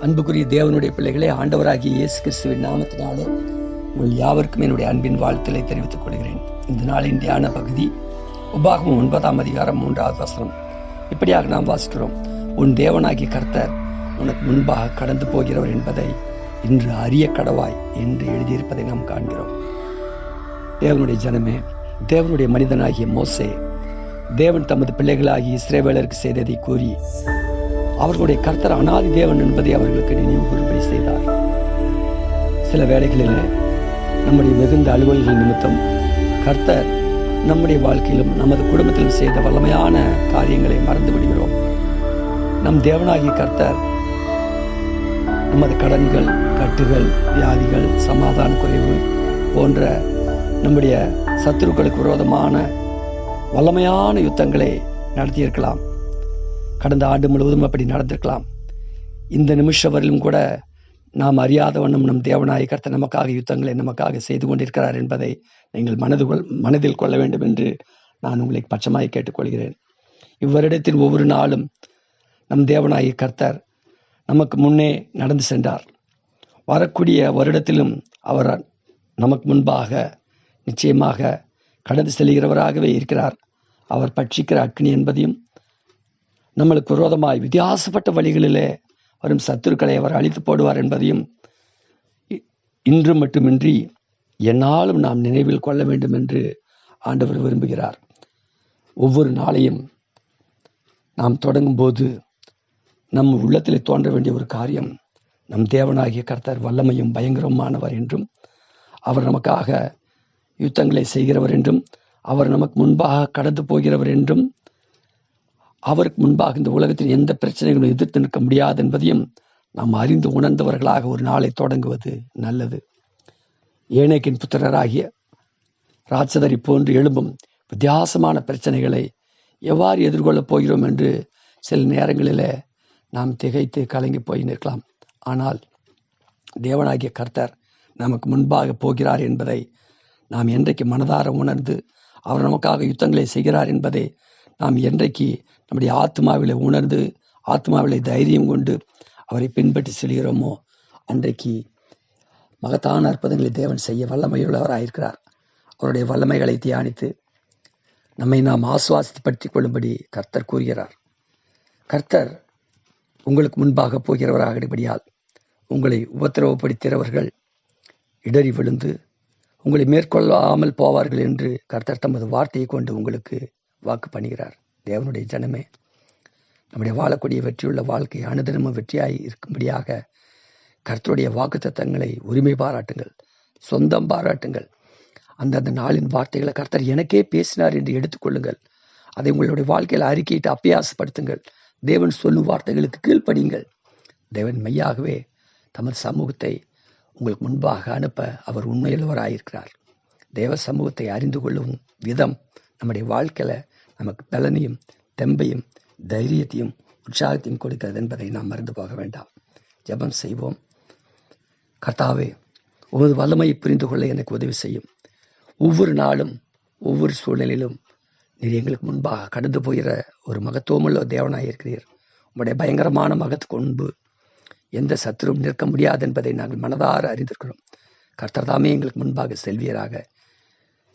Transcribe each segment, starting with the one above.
அன்புக்குரிய தேவனுடைய பிள்ளைகளே, ஆண்டவராகிய இயேசு கிறிஸ்துவின் நாமத்தினாலே உங்கள் யாவருக்கும் என்னுடைய அன்பின் வாழ்த்துக்களை தெரிவித்துக் கொள்கிறேன். இந்த நாளின் தியான பகுதி உபாகமம் 9ஆம் அதிகாரம் 3வது வசனம். இப்படியாக நாம் வாசிக்கிறோம்: உன் தேவனாகிய கர்த்தர் உனக்கு முன்பாக கடந்து போகிறவர் என்பதை இன்று அறிய கடவாய் என்று எழுதியிருப்பதை நாம் காண்கிறோம். தேவனுடைய ஜனமே, தேவனுடைய மனிதனாகிய மோசே தேவன் தமது பிள்ளைகளாகிய இஸ்ரவேலருக்கு செய்ததை கூறி அவர்களுடைய கர்த்தர் அனாதி தேவன் என்பதை அவர்களுக்கு நினைவு கூறும்படி செய்தார். சில வேளைகளில் நம்முடைய மிகுந்த அலுவல்கள் நிமித்தம் கர்த்தர் நம்முடைய வாழ்க்கையிலும் நமது குடும்பத்திலும் செய்த வல்லமையான காரியங்களை மறந்து விடுகிறோம். நம் தேவனாகிய கர்த்தர் நமது கடன்கள், கட்டுகள், வியாதிகள், சமாதான குறைவு போன்ற நம்முடைய சத்துருக்களுக்கு விரோதமான வல்லமையான யுத்தங்களை நடத்தியிருக்கலாம். கடந்த ஆண்டு முழுவதும் அப்படி நடந்திருக்கலாம். இந்த நிமிஷம் வரையிலும் கூட நாம் அறியாத வண்ணம் நம் தேவனாய கர்த்தர் நமக்காக யுத்தங்களை நமக்காக செய்து கொண்டிருக்கிறார் என்பதை நீங்கள் மனதில் கொள்ள வேண்டும் என்று நான் உங்களை பட்சமாய் கேட்டுக்கொள்கிறேன். இவ்வருடத்தில் ஒவ்வொரு நாளும் நம் தேவனாய கர்த்தர் நமக்கு முன்னே நடந்து சென்றார். வரக்கூடிய வருடத்திலும் அவர் நமக்கு முன்பாக நிச்சயமாக கடந்து செல்கிறவராகவே இருக்கிறார். அவர் பட்சிக்கிற அக்னி என்பதையும் நம்மளுக்கு விரோதமாய் வித்தியாசப்பட்ட வழிகளிலே வரும் சத்துருக்களை அவர் அழித்து போடுவார் என்பதையும் இன்று மட்டுமின்றி எந்நாளும் நாம் நினைவில் கொள்ள வேண்டும் என்று ஆண்டவர் விரும்புகிறார். ஒவ்வொரு நாளையும் நாம் தொடங்கும் போது நம் உள்ளத்திலே தோன்ற வேண்டிய ஒரு காரியம், நம் தேவனாகிய கர்த்தர் வல்லமையும் பயங்கரமானவர் என்றும், அவர் நமக்காக யுத்தங்களை செய்கிறவர் என்றும், அவர் நமக்கு முன்பாக கடந்து போகிறவர் என்றும், அவருக்கு முன்பாக இந்த உலகத்தில் எந்த பிரச்சனைகளும் எதிர்த்து நிற்க முடியாது என்பதையும் நாம் அறிந்து உணர்ந்தவர்களாக ஒரு நாளை தொடங்குவது நல்லது. ஏனேக்கின் புத்திரராகிய ராட்சதரை போன்று எழும்பும் வித்தியாசமான பிரச்சனைகளை எவ்வாறு எதிர்கொள்ளப் போகிறோம் என்று சில நேரங்களில் நாம் திகைத்து கலங்கி போய் நிற்கலாம். ஆனால் தேவனாகிய கர்த்தர் நமக்கு முன்பாக போகிறார் என்பதை நாம் என்றைக்கு மனதார உணர்ந்து அவர் நமக்காக யுத்தங்களை செய்கிறார் என்பதை நாம் என்றைக்கு நம்முடைய ஆத்மாவிலே உணர்ந்து ஆத்மாவிலே தைரியம் கொண்டு அவரை பின்பற்றி செல்கிறோமோ அன்றைக்கு மகத்தான அற்புதங்களை தேவன் செய்ய வல்லமையுள்ளவராயிருக்கிறார். அவருடைய வல்லமைகளை தியானித்து நம்மை நாம் ஆசுவாசித்து பற்றி கொள்ளும்படி கர்த்தர் கூறுகிறார். கர்த்தர் உங்களுக்கு முன்பாக போகிறவராகபடியால் உங்களை உபத்திரவப்படுத்துகிறவர்கள் இடறி விழுந்து உங்களை மேற்கொள்ளாமல் போவார்கள் என்று கர்த்தர் தமது வார்த்தையை கொண்டு உங்களுக்கு வாக்கு பண்ணுகிறார். தேவனுடைய ஜனமே, நம்முடைய வாழக்கூடிய வெற்றியுள்ள வாழ்க்கை அனுதினமும் வெற்றியாய் இருக்கும்படியாக கர்த்தருடைய வாக்குத்தத்தங்களை உரிமை பாராட்டுங்கள், சொந்தம் பாராட்டுங்கள். அந்தந்த நாளின் வார்த்தைகளை கர்த்தர் எனக்கே பேசினார் என்று எடுத்துக்கொள்ளுங்கள். அதை உங்களுடைய வாழ்க்கையில் அறிக்கையிட்டு அப்பியாசப்படுத்துங்கள். தேவன் சொல்லும் வார்த்தைகளுக்கு கீழ்ப்படியுங்கள். தேவன் மெய்யாகவே தமது சமூகத்தை உங்களுக்கு முன்பாக அனுப்ப அவர் உண்மையுள்ளவராயிருக்கிறார். தேவ சமூகத்தை அறிந்து கொள்ளும் விதம் நம்முடைய வாழ்க்கையில நமக்கு பலனையும் தெம்பையும் தைரியத்தையும் உற்சாகத்தையும் கொடுக்கிறது என்பதை நாம் மறந்து போக வேண்டாம். ஜெபம் செய்வோம். கர்த்தாவே, உமது வல்லமையை புரிந்து கொள்ள எனக்கு உதவி செய்யும். ஒவ்வொரு நாளும் ஒவ்வொரு சூழ்நிலையிலும் நீர் எங்களுக்கு முன்பாக கடந்து போகிற ஒரு மகத்துவமுள்ள தேவனாய் இருக்கிறீர். உங்களுடைய பயங்கரமான மகத்து கொண்டு எந்த சத்துரும் நிற்க முடியாது என்பதை நாங்கள் மனதார அறிந்திருக்கிறோம். கர்த்தர் தாமே எங்களுக்கு முன்பாக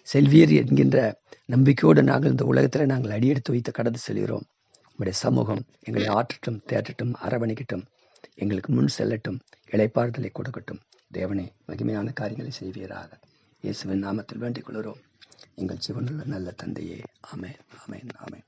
செல்வீர் என்கின்ற நம்பிக்கையோடு நாங்கள் இந்த உலகத்தில் நாங்கள் அடியெடுத்து வைத்து கடந்து செல்கிறோம். உங்களுடைய சமூகம் எங்களை ஆற்றட்டும், தேற்றட்டும், அரவணைக்கட்டும், எங்களுக்கு முன் செல்லட்டும், இளைப்பாறுதலை கொடுக்கட்டும். தேவனே, மகிமையான காரியங்களை செய்வீராக. இயேசுவின் நாமத்தில் வேண்டிக் கொள்கிறோம் எங்கள் ஜீவனுள்ள நல்ல தந்தையே. ஆமென், ஆமென், ஆமென்.